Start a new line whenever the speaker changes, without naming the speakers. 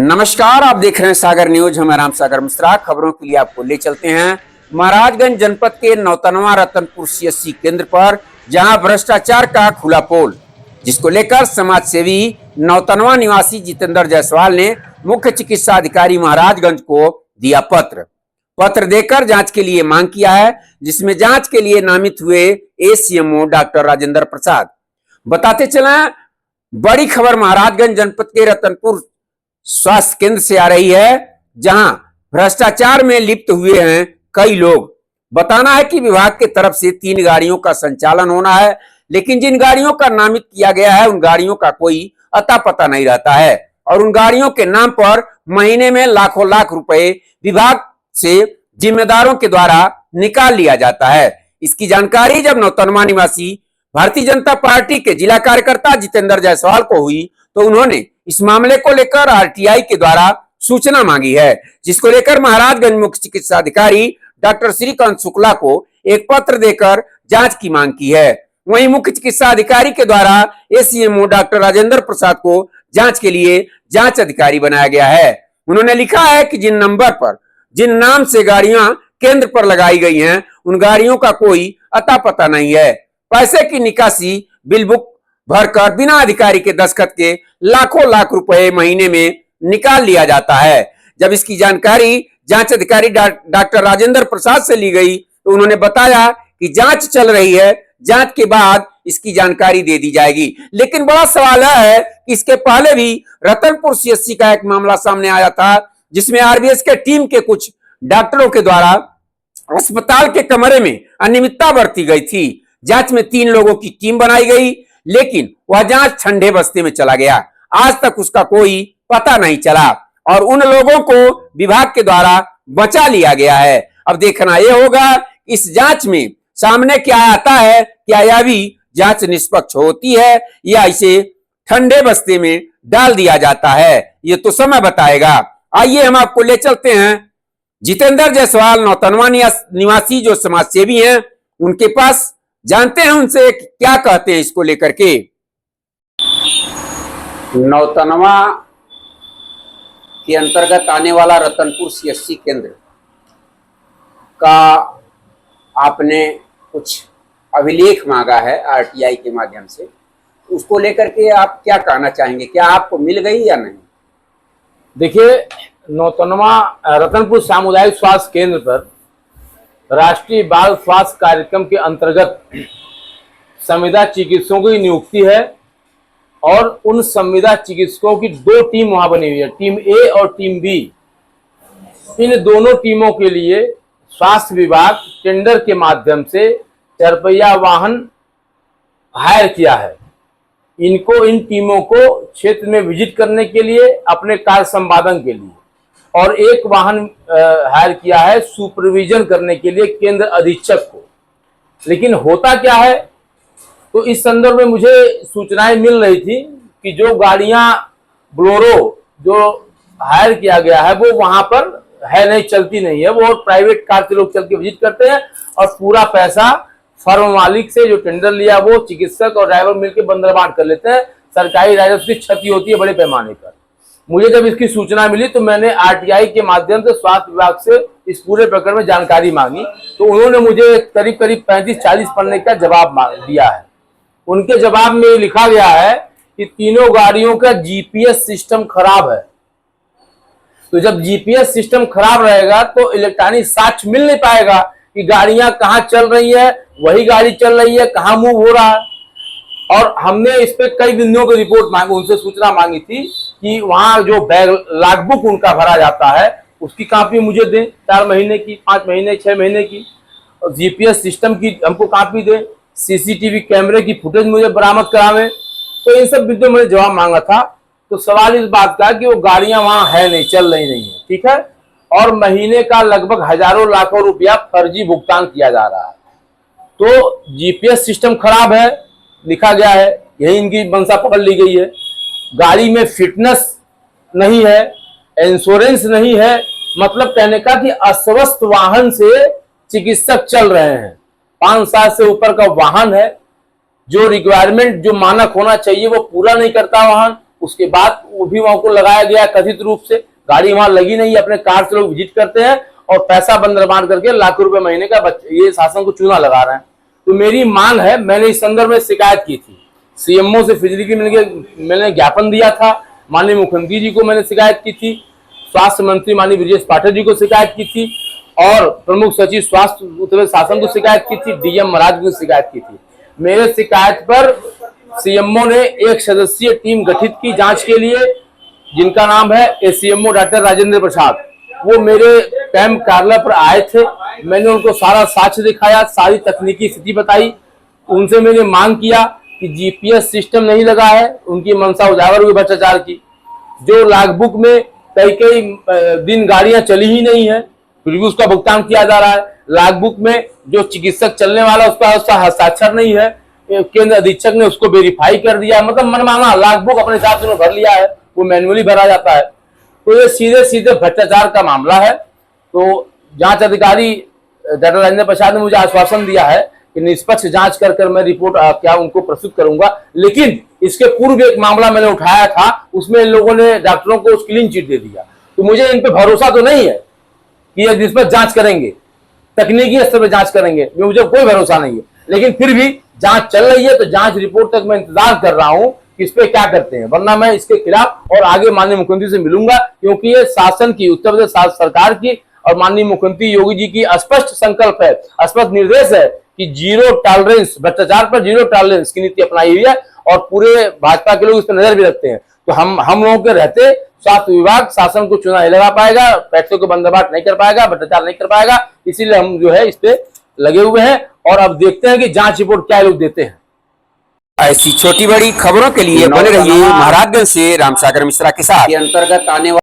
नमस्कार, आप देख रहे हैं सागर न्यूज। हम राम सागर मिश्रा। खबरों के लिए आपको ले चलते हैं महाराजगंज जनपद के नौतनवा रतनपुर सीएससी केंद्र पर, जहां भ्रष्टाचार का खुला पोल, जिसको लेकर समाज सेवी नौतनवा निवासी जितेंद्र जायसवाल ने मुख्य चिकित्सा अधिकारी महाराजगंज को दिया पत्र देकर जांच के लिए मांग किया है, जिसमें जांच के लिए नामित हुए एसीएमओ डॉक्टर राजेंद्र प्रसाद। बताते चले, बड़ी खबर महाराजगंज जनपद के रतनपुर स्वास्थ्य केंद्र से आ रही है, जहां भ्रष्टाचार में लिप्त हुए हैं कई लोग। बताना है कि विभाग के तरफ से 3 गाड़ियों का संचालन होना है, लेकिन जिन गाड़ियों का नामित किया गया है उन गाड़ियों का कोई अता पता नहीं रहता है और उन गाड़ियों के नाम पर महीने में लाखों लाख रुपए विभाग से जिम्मेदारों के द्वारा निकाल लिया जाता है। इसकी जानकारी जब नौतनवा निवासी भारतीय जनता पार्टी के जिला कार्यकर्ता जितेंद्र जायसवाल को हुई, तो उन्होंने इस मामले को लेकर आरटीआई के द्वारा सूचना मांगी है, जिसको लेकर महाराजगंज मुख्य चिकित्सा अधिकारी डॉक्टर श्रीकांत शुक्ला को एक पत्र देकर जांच की मांग की है। वहीं मुख्य चिकित्सा अधिकारी के द्वारा एसीएमओ डॉक्टर राजेंद्र प्रसाद को जांच के लिए जांच अधिकारी बनाया गया है। उन्होंने लिखा है कि जिन नंबर पर, जिन नाम से गाड़ियां केंद्र पर लगाई गई हैं, उन गाड़ियों का कोई अता पता नहीं है। पैसे की निकासी बिल बुक भरकर बिना अधिकारी के दस्तखत के लाखों लाख रुपए महीने में निकाल लिया जाता है। जब इसकी जानकारी जांच अधिकारी डॉक्टर राजेंद्र प्रसाद से ली गई, तो उन्होंने बताया कि जांच चल रही है, जांच के बाद इसकी जानकारी दे दी जाएगी। लेकिन बड़ा सवाल है कि इसके पहले भी रतनपुर सीएससी का एक मामला सामने आया था, जिसमें आरबीएस के टीम के कुछ डॉक्टरों के द्वारा अस्पताल के कमरे में अनियमितता बरती गई थी। जांच में 3 लोगों की टीम बनाई गई, लेकिन वह जांच ठंडे बस्ते में चला गया। आज तक उसका कोई पता नहीं चला और उन लोगों को विभाग के द्वारा बचा लिया गया है। अब देखना यह होगा इस जांच में सामने क्या आता है, क्या यह भी जांच निष्पक्ष होती है या इसे ठंडे बस्ते में डाल दिया जाता है, ये तो समय बताएगा। आइए हम आपको ले चलते हैं जितेंद्र जायसवाल नौतनवा निवासी जो समाज सेवी हैं, उनके पास, जानते हैं उनसे क्या कहते हैं इसको लेकर के। नौतनवा के अंतर्गत आने वाला रतनपुर सीएससी केंद्र का आपने कुछ अभिलेख मांगा है आरटीआई के माध्यम से, उसको लेकर के आप क्या कहना चाहेंगे? क्या आपको मिल गई या नहीं?
देखिए, नौतनवा रतनपुर सामुदायिक स्वास्थ्य केंद्र पर राष्ट्रीय बाल स्वास्थ्य कार्यक्रम के अंतर्गत संविदा चिकित्सकों की नियुक्ति है और उन संविदा चिकित्सकों की 2 टीम वहां बनी हुई है, टीम ए और टीम बी। इन दोनों टीमों के लिए स्वास्थ्य विभाग टेंडर के माध्यम से 4 पहिया वाहन हायर किया है। इन टीमों को क्षेत्र में विजिट करने के लिए, अपने कार्य संपादन के लिए, और 1 वाहन हायर किया है सुपरविजन करने के लिए केंद्र अधीक्षक को। लेकिन होता क्या है, तो इस संदर्भ में मुझे सूचनाएं मिल रही थी कि जो गाड़ियां बोलेरो जो हायर किया गया है वो वहां पर है नहीं, चलती नहीं है। वो प्राइवेट कार से लोग चल के विजिट करते हैं और पूरा पैसा फर्म मालिक से जो टेंडर लिया वो चिकित्सक और ड्राइवर मिलकर बंदरबांट कर लेते हैं। सरकारी राजस्व की क्षति होती है बड़े पैमाने पर। मुझे जब इसकी सूचना मिली तो मैंने आरटीआई के माध्यम से स्वास्थ्य विभाग से इस पूरे प्रकरण में जानकारी मांगी, तो उन्होंने मुझे करीब 35-40 पन्ने का जवाब दिया है। उनके जवाब में लिखा गया है कि तीनों गाड़ियों का जीपीएस सिस्टम खराब है। तो जब जीपीएस सिस्टम खराब रहेगा तो इलेक्ट्रॉनिक साक्ष्य मिल नहीं पाएगा कि गाड़ियां कहाँ चल रही है, वही गाड़ी चल रही है, कहाँ मूव हो रहा है। और हमने इस पे कई बिंदुओं की रिपोर्ट मांगी, उनसे सूचना मांगी थी कि वहां जो बैग लॉगबुक उनका भरा जाता है उसकी कॉपी मुझे दें, 4 महीने की, 5 महीने, 6 महीने की, और जीपीएस सिस्टम की हमको कॉपी दें, सीसीटीवी कैमरे की फुटेज मुझे बरामद करावें। तो इन सब बिंदुओं में जवाब मांगा था। तो सवाल इस बात का कि वो गाड़ियां वहां है नहीं, चल रही नहीं है, ठीक है, और महीने का लगभग हजारों लाखों रुपया फर्जी भुगतान किया जा रहा है। तो जीपीएस सिस्टम खराब है लिखा गया है, यही इनकी मंशा पकड़ ली गई है। गाड़ी में फिटनेस नहीं है, इंश्योरेंस नहीं है, मतलब कहने का कि अस्वस्थ वाहन से चिकित्सक चल रहे हैं। 5 साल से ऊपर का वाहन है, जो रिक्वायरमेंट, जो मानक होना चाहिए वो पूरा नहीं करता वाहन, उसके बाद वो भी वहां को लगाया गया कथित रूप से। गाड़ी वहां लगी नहीं है, अपने कार से लोग विजिट करते हैं और पैसा बंदरबांट करके लाखों रुपए महीने का ये शासन को चूना लगा रहे हैं। तो मेरी मांग है, मैंने इस संदर्भ में शिकायत की थी, सीएमओ से फिजिकली मैंने ज्ञापन दिया था, माननीय मुख्यमंत्री जी को मैंने शिकायत की थी, स्वास्थ्य मंत्री माननीय ब्रजेश पाठक जी को शिकायत की थी और प्रमुख सचिव स्वास्थ्य उत्तर प्रदेश शासन को शिकायत की थी, डीएम महाराज को शिकायत की थी। मेरे शिकायत पर सीएमओ ने एक सदस्यीय टीम गठित की जांच के लिए, जिनका नाम है एसीएमओ डॉक्टर राजेंद्र प्रसाद। वो मेरे कैंप कार्यालय पर आए थे, मैंने उनको सारा साक्ष्य दिखाया, सारी तकनीकी स्थिति बताई, उनसे मैंने मांग किया कि जीपीएस सिस्टम नहीं लगा है, उनकी मंशा उजागर हुई भ्रष्टाचार की। जो लॉगबुक में कई दिन गाड़ियां चली ही नहीं है, फिर भी उसका भुगतान किया जा रहा है। लॉगबुक में जो चिकित्सक चलने वाला उसका हस्ताक्षर नहीं है, केंद्र अधीक्षक ने उसको वेरीफाई कर दिया, मतलब मनमाना लॉगबुक अपने हिसाब से भर लिया है, वो मैन्युअली भरा जाता है। तो ये सीधे सीधे भ्रष्टाचार का मामला है। तो जांच अधिकारी डॉक्टर राजेंद्र प्रसाद ने मुझे आश्वासन दिया है कि निष्पक्ष जांच कर मैं रिपोर्ट क्या उनको प्रस्तुत करूंगा। लेकिन इसके पूर्व एक मामला मैंने उठाया था, उसमें इन लोगों ने डॉक्टरों को क्लीन चिट दे दिया। तो मुझे इन पे भरोसा तो नहीं है कि ये निष्पक्ष जांच करेंगे, तकनीकी स्तर पर जांच करेंगे, मुझे कोई भरोसा नहीं है। लेकिन फिर भी जांच चल रही है, तो जांच रिपोर्ट तक मैं इंतजार कर रहा हूं कि इस पे क्या करते हैं, वरना मैं इसके खिलाफ और आगे माननीय मुख्यमंत्री से मिलूंगा। क्योंकि ये शासन की, उत्तर प्रदेश सरकार की और माननीय मुख्यमंत्री योगी जी की स्पष्ट संकल्प है, स्पष्ट निर्देश है कि जीरो टॉलरेंस, भ्रष्टाचार पर जीरो टॉलरेंस की नीति अपनाई हुई है और पूरे भाजपा के लोग इस पर नजर भी रखते हैं। तो हम लोगों के रहते स्वास्थ्य विभाग शासन को चुना नहीं लगा पाएगा, पैसों को बंदोबस्त नहीं कर पाएगा, भ्रष्टाचार नहीं कर पाएगा। इसीलिए हम जो है इस पे लगे हुए हैं और अब देखते हैं कि जांच रिपोर्ट क्या लोग देते हैं।
ऐसी छोटी बड़ी खबरों के लिए बने रहिए महाराजगंज से रामसागर मिश्रा के साथ। के अंतर्गत आने